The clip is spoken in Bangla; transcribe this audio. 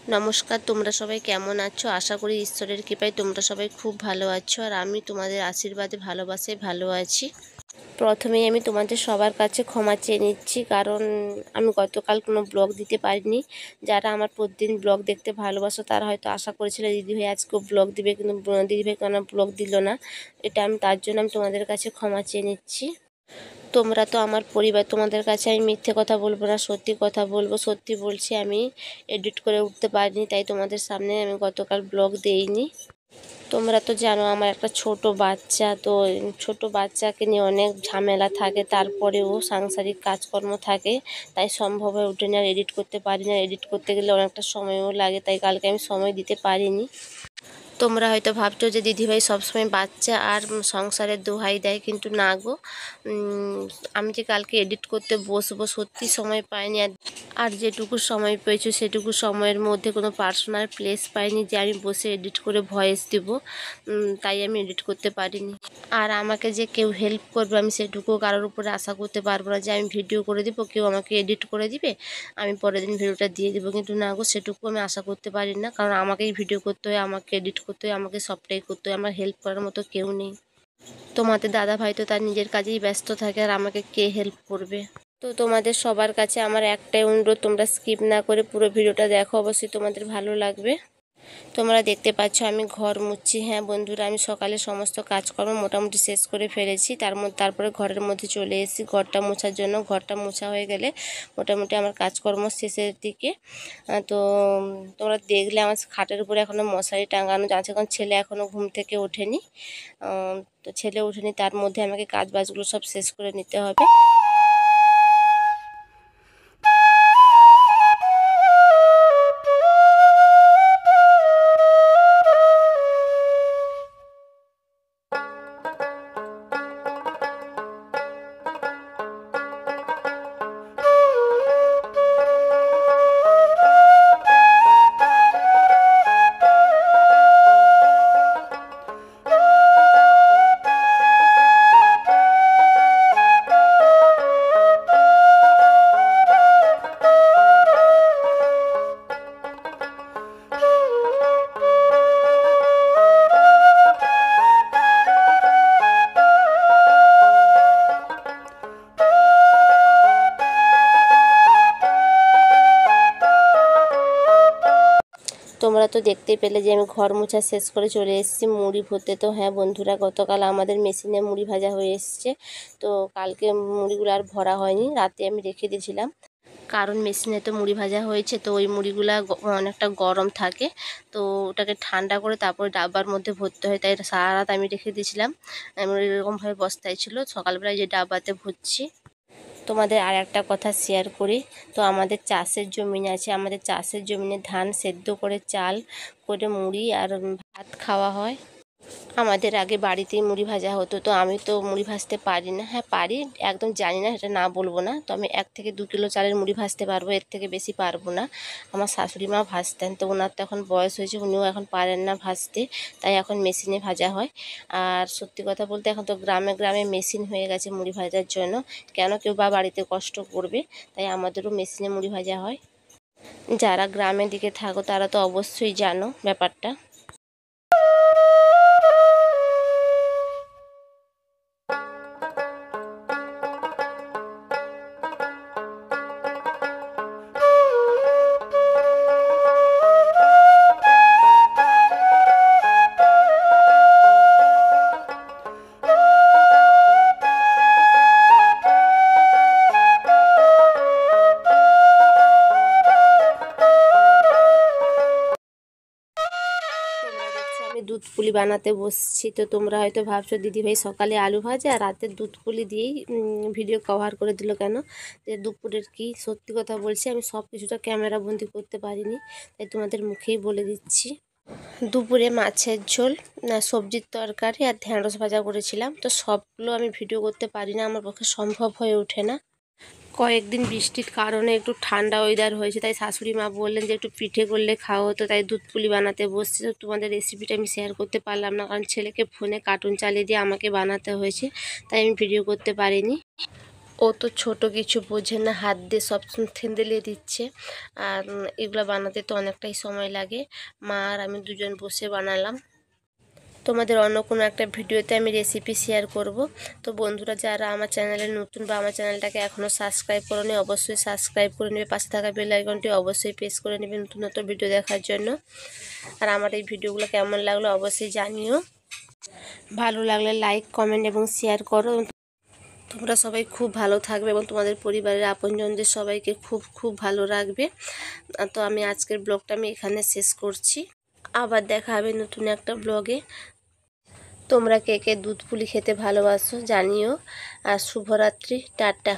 নমস্কার, তোমরা সবাই কেমন আছো? আশা করি ঈশ্বরের কৃপায় তোমরা সবাই খুব ভালো আছো, আর আমি তোমাদের আশীর্বাদে ভালোবাসায় ভালো আছি। প্রথমেই আমি তোমাদের সবার কাছে ক্ষমা চেয়ে নিচ্ছি, কারণ আমি গতকাল কোনো ব্লগ দিতে পারিনি। যারা আমার প্রতিদিন ব্লগ দেখতে ভালোবাসো তারা হয়তো আশা করেছিল দিদিভাই আজকেও ব্লগ দিবে, কিন্তু দিদিভাই কেন ব্লগ দিল না, তার জন্য আমি তোমাদের কাছে ক্ষমা চেয়ে নিচ্ছি। তোমরা তো আমার পরিবার, তোমাদের কাছে আমি মিথ্যে কথা বলবো না, সত্যি কথা বলবো। সত্যি বলছি, আমি এডিট করে উঠতে পারিনি, তাই তোমাদের সামনে আমি গতকাল ব্লগ দেইনি। তোমরা তো জানো আমার একটা ছোট বাচ্চা, তো ছোট বাচ্চাকে নিয়ে অনেক ঝামেলা থাকে, তারপরেও সাংসারিক কাজকর্ম থাকে, তাই সম্ভব হয়ে ওঠে না, এডিট করতে পারি না। এডিট করতে গেলে অনেকটা সময়ও লাগে, তাই কালকে আমি সময় দিতে পারিনি। তোমরা হয়তো ভাবছো যে দিদিভাই সবসময় বাচ্চা আর সংসারের দোহাই দেয়, কিন্তু না গো, আমি যে কালকে এডিট করতে বসবো সত্যি সময় পাইনি। আর যেটুকু সময় পেয়েছি সেটুকু সময়ের মধ্যে কোনো পার্সোনাল প্লেস পাইনি যে আমি বসে এডিট করে ভয়েস দিব, তাই আমি এডিট করতে পারিনি। আর আমাকে যে কেউ হেল্প করবে আমি সেটুকু কারোর উপরে আশা করতে পারবো না, যে আমি ভিডিও করে দিব, কেউ আমাকে এডিট করে দিবে, আমি পরের দিন ভিডিওটা দিয়ে দেবো। কিন্তু না গো, সেটুকু আমি আশা করতে পারি না, কারণ আমাকেই ভিডিও করতে হয়, আমাকে এডিট করতে হয়, আমাকে সবটাই করতে হয়, আমার হেল্প করার মতো কেউ নেই। তোমাদের দাদা ভাই তো তার নিজের কাজেই ব্যস্ত থাকে, আর আমাকে কে হেল্প করবে? তো তোমাদের সবার কাছে আমার একটাই অনুরোধ, তোমরা স্কিপ না করে পুরো ভিডিওটা দেখো, অবশ্যই তোমাদের ভালো লাগবে। তোমরা দেখতে পাচ্ছ আমি ঘর মুছছি। হ্যাঁ বন্ধুরা, আমি সকালে সমস্ত কাজকর্ম মোটামুটি শেষ করে ফেলেছি, তারপরে ঘরের মধ্যে চলে এসেছি ঘরটা মোছার জন্য। ঘরটা মোছা হয়ে গেলে মোটামুটি আমার কাজকর্ম শেষের দিকে। তো তোমরা দেখলে আমার খাটের উপরে এখনও মশারি টাঙানো আছে, কারণ ছেলে এখনও ঘুম থেকে ওঠেনি। তো ছেলে ওঠেনি, তার মধ্যে আমাকে কাজ বাজগুলো সব শেষ করে নিতে হবে। তোমরা তো দেখতেই পেলে যে আমি ঘর মোছা শেষ করে চলে এসেছি মুড়ি ভরতে। তো হ্যাঁ বন্ধুরা, গতকাল আমাদের মেশিনে মুড়ি ভাজা হয়ে এসছে, তো কালকে মুড়িগুলো আর ভরা হয়নি, রাতে আমি রেখে দিয়েছিলাম, কারণ মেশিনে তো মুড়ি ভাজা হয়েছে, তো ওই মুড়িগুলা অনেকটা গরম থাকে, তো ওটাকে ঠান্ডা করে তারপরে ডাব্বার মধ্যে ভরতে হয়, তাই সারা রাত আমি রেখে দিয়েছিলাম। এরকমভাবে বস্তায় ছিল, সকালবেলায় যে ডাব্বাতে ভরছি। তোমাদের আর একটা কথা শেয়ার করি, তো আমাদের চাষের জমিন আছে, আমাদের চাষের জমিনে ধান সেদ্ধ করে চাল করে মুড়ি আর ভাত খাওয়া হয়। আমাদের আগে বাড়িতেই মুড়ি ভাজা হতো, তো আমি তো মুড়ি ভাজতে পারি না। হ্যাঁ পারি, একদম জানি না সেটা না বলবো না, তো আমি 1 থেকে 2 কিলো চালের মুড়ি ভাজতে পারবো, এর থেকে বেশি পারবো না। আমার শাশুড়ি মা ভাজতেন, তো ওনার তো এখন বয়স হয়েছে, উনিও এখন পারেন না ভাজতে, তাই এখন মেশিনে ভাজা হয়। আর সত্যি কথা বলতে এখন তো গ্রামে গ্রামে মেশিন হয়ে গেছে মুড়ি ভাজার জন্য, কেন কেউ বা বাড়িতে কষ্ট করবে, তাই আমাদেরও মেশিনে মুড়ি ভাজা হয়। যারা গ্রামের দিকে থাকো তারা তো অবশ্যই জানো ব্যাপারটা। আমি দুধ পুলি বানাতে বসছি, তো তোমরা হয়তো ভাবছো দিদিভাই সকালে আলু ভাজা আর রাতে দুধ পুলি দিয়েই ভিডিও কভার করে দিল কেন, যে দুপুরের কি। সত্যি কথা বলছি, আমি সব কিছুটা ক্যামেরা বন্দি করতে পারিনি, তাই তোমাদের মুখেই বলে দিচ্ছি। দুপুরে মাছের ঝোল, সবজির তরকারি আর ঢ্যাঁড়স ভাজা করেছিলাম, তো সবগুলো আমি ভিডিও করতে পারি না, আমার পক্ষে সম্ভব হয়ে ওঠে না। কয়েকদিন বৃষ্টির কারণে একটু ঠান্ডা ওয়েদার হয়েছে, তাই শাশুড়ি মা বললেন যে একটু পিঠে করলে খাওয়া হতো, তাই দুধ পুলি বানাতে বসছি। তো তোমাদের রেসিপিটা আমি শেয়ার করতে পারলাম না, কারণ ছেলেকে ফোনে কার্টুন চালিয়ে দিয়ে আমাকে বানাতে হয়েছে, তাই আমি ভিডিও করতে পারিনি। ও তো ছোট কিছু বোঝে না, হাত দিয়ে সব থেঁদেলে দিচ্ছে। আর এগুলো বানাতে তো অনেকটাই সময় লাগে। মা আর আমি দুজন বসে বানালাম। তোমাদের অন্য কোনো একটা ভিডিওতে আমি রেসিপি শেয়ার করব। তো বন্ধুরা যারা আমার চ্যানেলে নতুন বা আমার চ্যানেলটাকে এখনও সাবস্ক্রাইব করোনি, অবশ্যই সাবস্ক্রাইব করে নেবে। পাশে থাকা বেল আইকনটি অবশ্যই প্রেস করে নেবে নতুন নতুন ভিডিও দেখার জন্য। আর আমার এই ভিডিওগুলো কেমন লাগলো অবশ্যই জানিও। ভালো লাগলে লাইক, কমেন্ট এবং শেয়ার করো। তোমরা সবাই খুব ভালো থাকবে এবং তোমাদের পরিবারের আপনজনদের সবাইকে খুব খুব ভালো রাখবে। তো আমি আজকের ব্লগটা আমি এখানে শেষ করছি। আবার দেখা হবে নতুন একটা ব্লগে। তোমরা কে কে দুধ পুলি খেতে ভালোবাসো জানিও। আর শুভরাত্রি, টাটা।